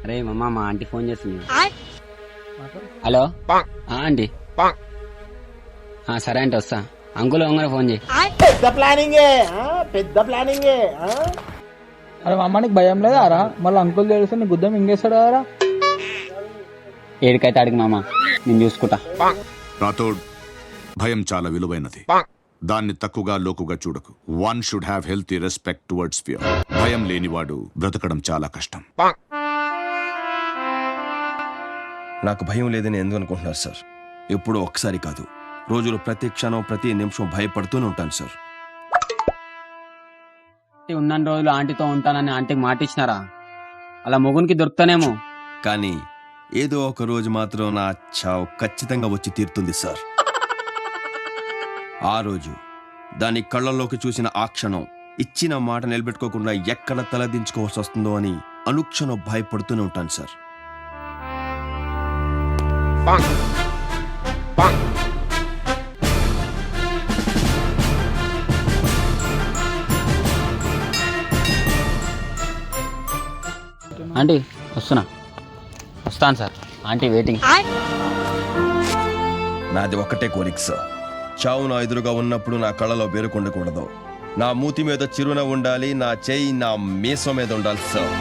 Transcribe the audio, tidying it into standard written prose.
అరే మమ్మ మా ఆంటీ ఫోన్ చేస్తుంది. Hello aunty. సరే అంటే వస్తా. అంకుల్ వంగ ఫోన్ చేయి. అరే మా అమ్మ నీకు భయం లేదా రా? మళ్ళీ అంకుల్ తెలిస్తే నీ గుద్దం ఇంకేస్తాడు కదరా. ఏడికైతే అడిగి మామ, నేను చూసుకుంటా. రాథోడ్, భయం చాలా విలువైనది. దాన్ని తక్కువగా లోకుగా చూడకు. One should have healthy respect towards fear. భయం లేనివాడు బ్రతకడం చాలా కష్టం. నాకు భయం లేదని ఎందుకు అనుకుంటున్నారు సార్? ఎప్పుడో ఒక్కసారి కాదు, రోజులు ప్రతి క్షణం ప్రతి నిమిషం భయపడుతూనే ఉంటాను సార్. ఉన్న రోజులు ఆంటీతో ఉంటానని ఆంటీకి మాట ఇచ్చినారా? అలా మొగునికి దొరుకుతానేమో. కానీ ఏదో ఒక రోజు మాత్రం నా చావు ఖచ్చితంగా వచ్చి తీరుతుంది సార్. ఆ రోజు దాని కళ్ళల్లోకి చూసిన ఆ క్షణం ఇచ్చిన మాట నిలబెట్టుకోకుండా ఎక్కడ తలదించుకోవాల్సి వస్తుందో అని అనుక్షణం భయపడుతూనే ఉంటాను సార్. ఆంటీ వస్తాను సార్. Aunty waiting. నాది ఒక్కటే కోరిక సార్. చావు నా ఎదురుగా ఉన్నప్పుడు నా కళ్ళలో బెరుకుండకూడదు. నా మూతి మీద చిరునవ్వు ఉండాలి, నా చేయి నా మీసం మీద ఉండాలి సార్.